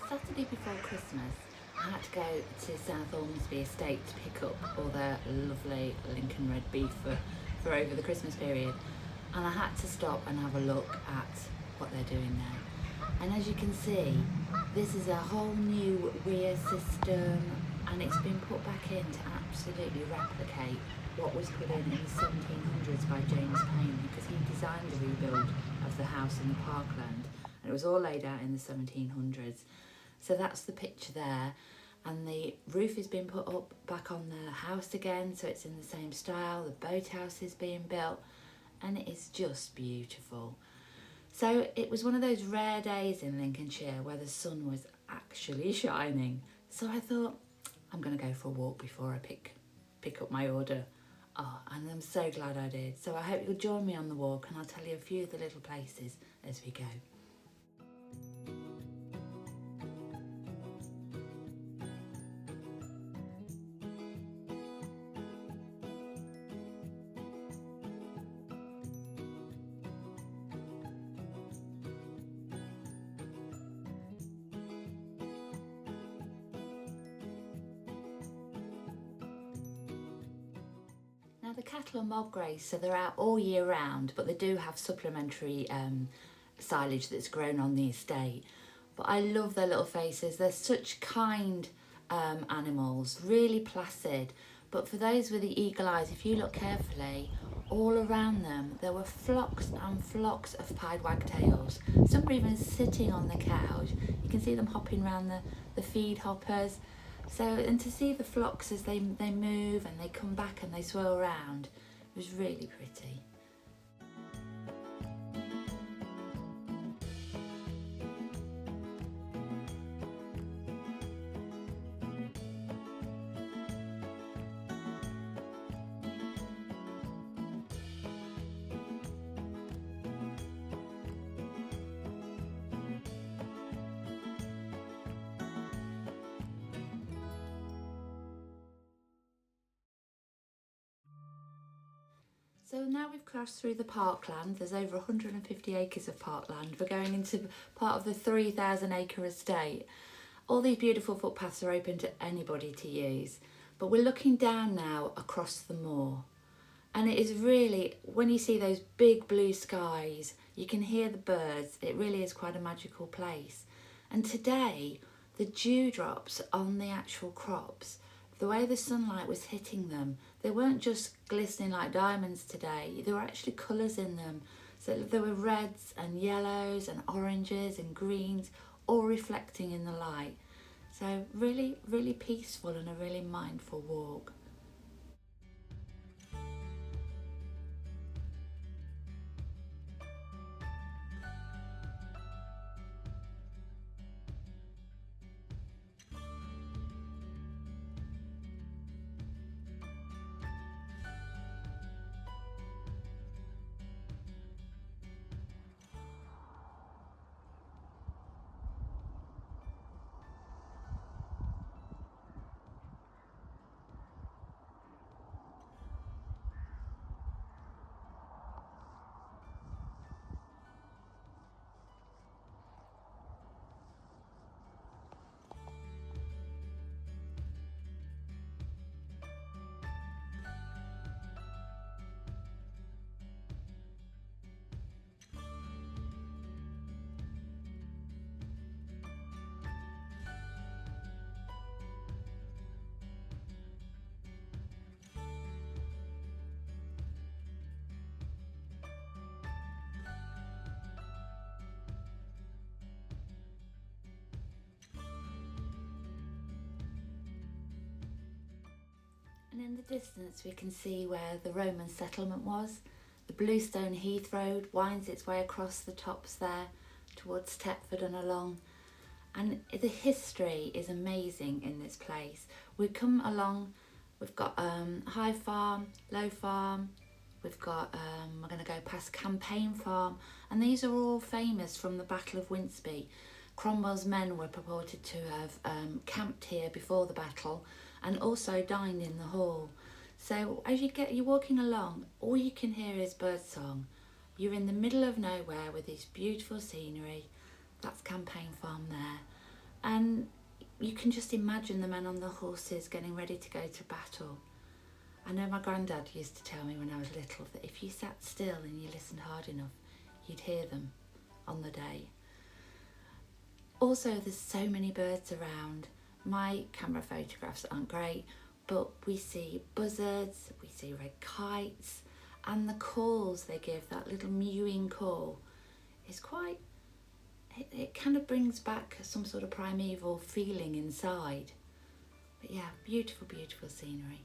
Saturday before Christmas, I had to go to South Ormsby estate to pick up all their lovely Lincoln red beef for over the Christmas period. And I had to stop and have a look at what they're doing now. And as you can see, this is a whole new weir system, and it's been put back in to absolutely replicate what was put in the 1700s by James Payn, because he designed the rebuild of the house in the parkland, and it was all laid out in the 1700s. So that's the picture there, and the roof has been put up back on the house again, so it's in the same style. The boathouse is being built, and it is just beautiful. So it was one of those rare days in Lincolnshire where the sun was actually shining. So I thought, I'm going to go for a walk before I pick up my order. Oh, and I'm so glad I did. So I hope you'll join me on the walk, and I'll tell you a few of the little places as we go. Now the cattle are mob grazed, so they're out all year round, but they do have supplementary silage that's grown on the estate. But I love their little faces. They're such kind animals, really placid. But for those with the eagle eyes, if you look carefully, all around them there were flocks and flocks of pied wagtails. Some were even sitting on the couch. You can see them hopping around the feed hoppers. So, and to see the flocks as they move and they come back and they swirl around, it was really pretty. So now we've crossed through the parkland. There's over 150 acres of parkland. We're going into part of the 3,000 acre estate. All these beautiful footpaths are open to anybody to use, but we're looking down now across the moor. And it is really, when you see those big blue skies, you can hear the birds. It really is quite a magical place. And today, the dewdrops on the actual crops, the way the sunlight was hitting them, they weren't just glistening like diamonds today. There were actually colours in them. So there were reds and yellows and oranges and greens, all reflecting in the light. So really, really peaceful and a really mindful walk. And in the distance we can see where the Roman settlement was. The Bluestone Heath Road winds its way across the tops there towards Thetford and along. And the history is amazing in this place. We come along, we've got High Farm, Low Farm, we've got, we're going to go past Campaign Farm, and these are all famous from the Battle of Winceby. Cromwell's men were purported to have camped here before the battle and also dined in the hall. So as you're walking along, all you can hear is birdsong. You're in the middle of nowhere with this beautiful scenery. That's Campaign Farm there. And you can just imagine the men on the horses getting ready to go to battle. I know my granddad used to tell me when I was little that if you sat still and you listened hard enough, you'd hear them on the day. Also, there's so many birds around. My camera photographs aren't great, but we see buzzards, we see red kites, and the calls they give, that little mewing call, is quite, it kind of brings back some sort of primeval feeling inside. But yeah, beautiful, beautiful scenery.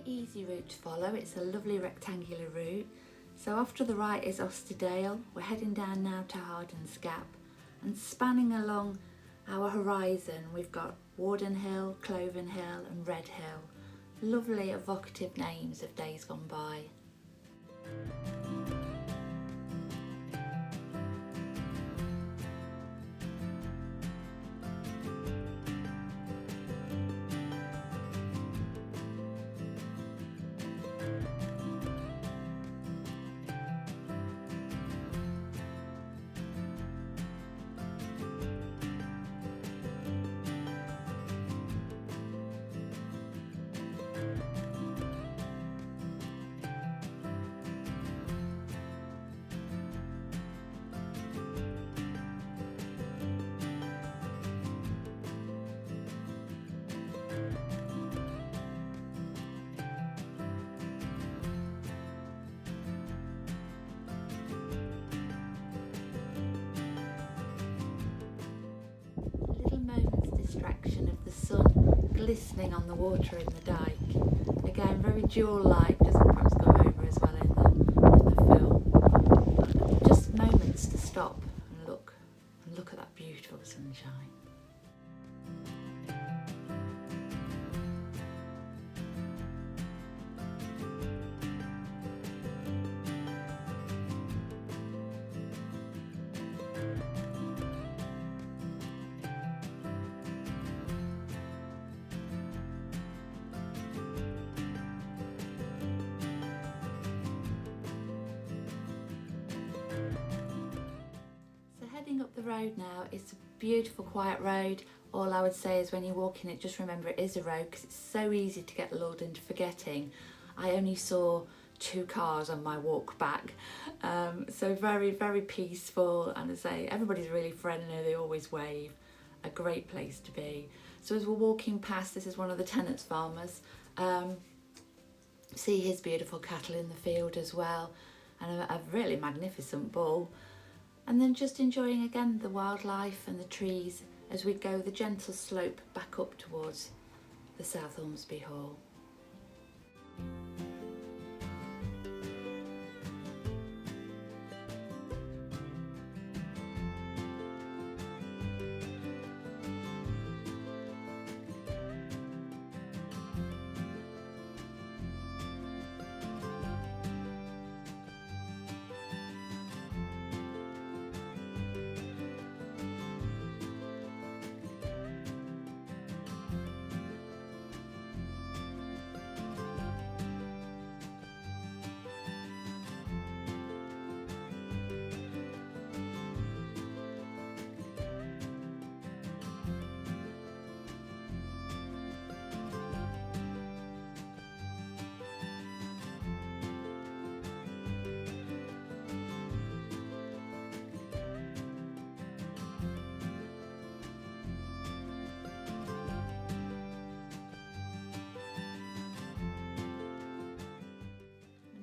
Easy route to follow. It's a lovely rectangular route. So off to the right is Osterdale. We're heading down now to Hardens Gap, and spanning along our horizon we've got Warden Hill, Cloven Hill and Red Hill. Lovely evocative names of days gone by. distraction of the sun glistening on the water in the dike. Again, very jewel-like, doesn't perhaps go over as well in the film. Just moments to stop and look at that beautiful sunshine. Heading up the road now, it's a beautiful quiet road. All I would say is when you walk in it, just remember it is a road, because it's so easy to get lulled into forgetting. I only saw 2 cars on my walk back, so very, very peaceful, and as I say, everybody's really friendly, they always wave. A great place to be. So as we're walking past, this is one of the tenants' farmers, see his beautiful cattle in the field as well, and a really magnificent bull. And then just enjoying again the wildlife and the trees as we go the gentle slope back up towards the South Ormsby Hall.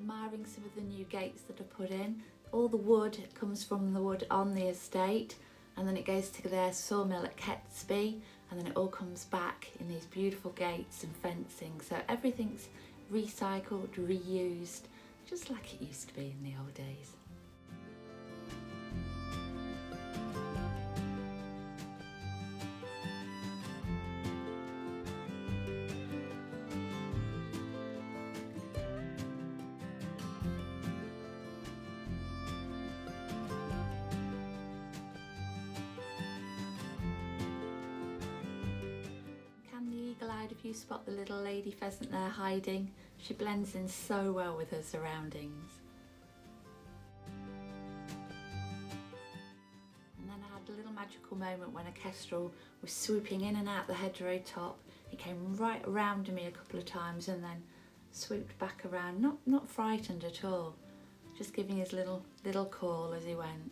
Admiring some of the new gates that are put in. All the wood comes from the wood on the estate, and then it goes to their sawmill at Kettsby, and then it all comes back in these beautiful gates and fencing. So everything's recycled, reused, just like it used to be in the old days. Eagle-eyed if you spot the little lady pheasant there hiding. She blends in so well with her surroundings. And then I had a little magical moment when a kestrel was swooping in and out the hedgerow top. He came right around me a couple of times and then swooped back around, not frightened at all, just giving his little call as he went.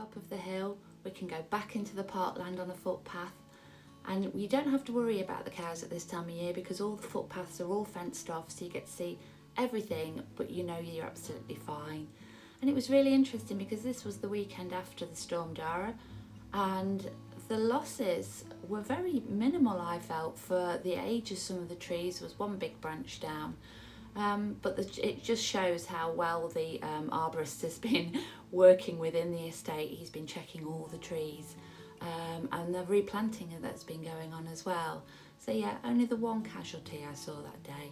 top of the hill, we can go back into the parkland on a footpath, and you don't have to worry about the cows at this time of year because all the footpaths are all fenced off, so you get to see everything, but you know you're absolutely fine. And it was really interesting because this was the weekend after the Storm Dara, and the losses were very minimal, I felt, for the age of some of the trees. There was one big branch down, but it just shows how well the arborist has been working within the estate. He's been checking all the trees, and the replanting that's been going on as well. So yeah, only the one casualty I saw that day.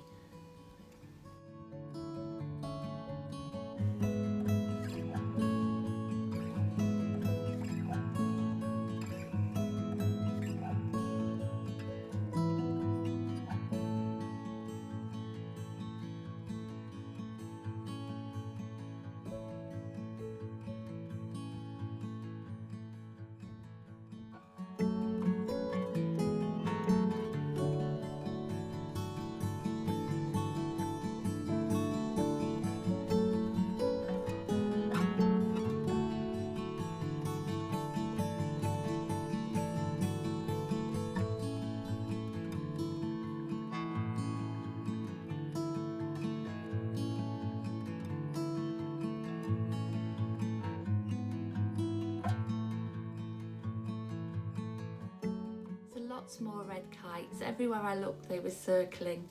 Lots more red kites. Everywhere I looked they were circling,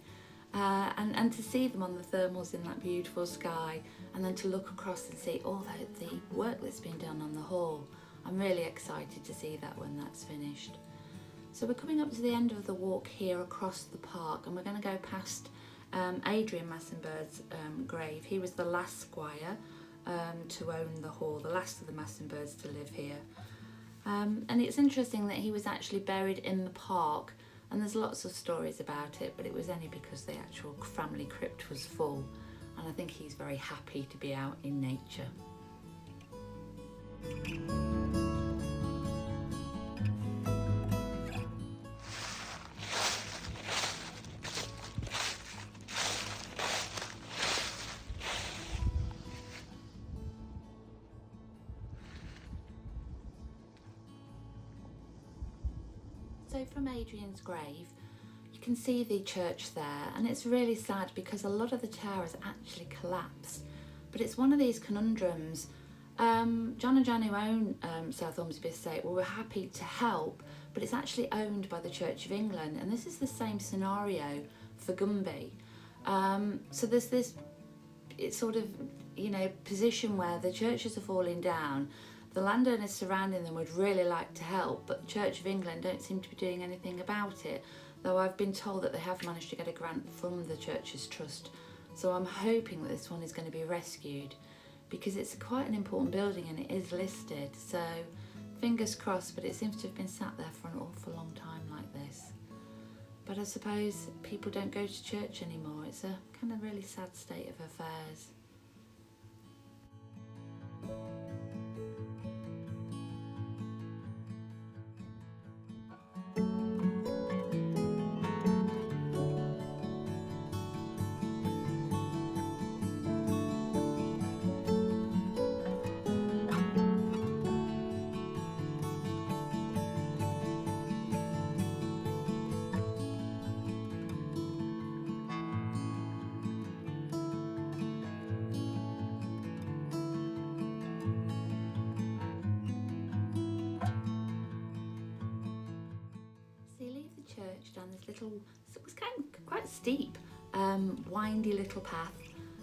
and to see them on the thermals in that beautiful sky, and then to look across and see all the work that's been done on the hall. I'm really excited to see that when that's finished. So we're coming up to the end of the walk here across the park, and we're going to go past Adrian Massenbird's grave. He was the last squire to own the hall, the last of the Massenbirds to live here. And it's interesting that he was actually buried in the park, and there's lots of stories about it, but it was only because the actual family crypt was full, and I think he's very happy to be out in nature. So from Adrian's grave, you can see the church there, and it's really sad because a lot of the tower has actually collapsed. But it's one of these conundrums. John and Jan, who own South Ormsby Estate, were happy to help, but it's actually owned by the Church of England, and this is the same scenario for Gumby. So there's this sort of, position where the churches are falling down. The landowners surrounding them would really like to help, but the Church of England don't seem to be doing anything about it, though I've been told that they have managed to get a grant from the Church's Trust. So I'm hoping that this one is going to be rescued, because it's quite an important building and it is listed, so fingers crossed, but it seems to have been sat there for an awful long time like this. But I suppose people don't go to church anymore. It's a kind of really sad state of affairs. Down this little, it was quite steep, windy little path,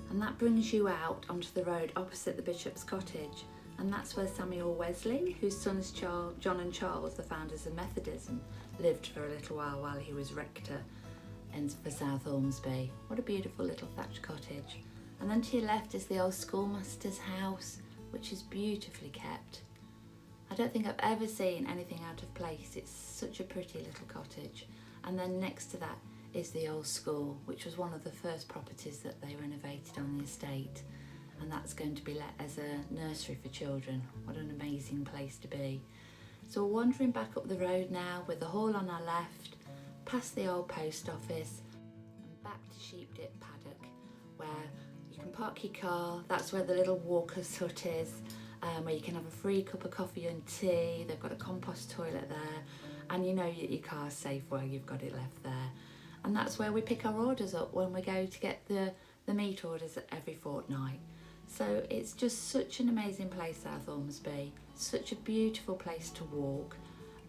and that brings you out onto the road opposite the Bishop's Cottage, and that's where Samuel Wesley, whose sons John and Charles, the founders of Methodism, lived for a little while he was rector for South Ormsby. What a beautiful little thatched cottage. And then to your left is the old schoolmaster's house, which is beautifully kept. I don't think I've ever seen anything out of place. It's such a pretty little cottage. And then next to that is the old school, which was one of the first properties that they renovated on the estate. And that's going to be let as a nursery for children. What an amazing place to be. So we're wandering back up the road now with the hall on our left, past the old post office, and back to Sheepdip Paddock, where you can park your car. That's where the little walker's hut is. where you can have a free cup of coffee and tea. They've got a compost toilet there, and you know your car's safe where you've got it left there. And that's where we pick our orders up when we go to get the meat orders every fortnight. So it's just such an amazing place, South Ormsby, such a beautiful place to walk.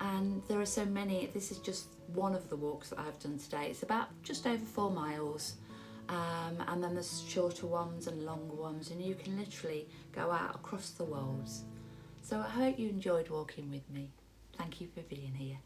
And there are so many. This is just one of the walks that I've done today. It's about just over 4 miles. And then there's shorter ones and longer ones, and you can literally go out across the wolds. So I hope you enjoyed walking with me. Thank you for being here.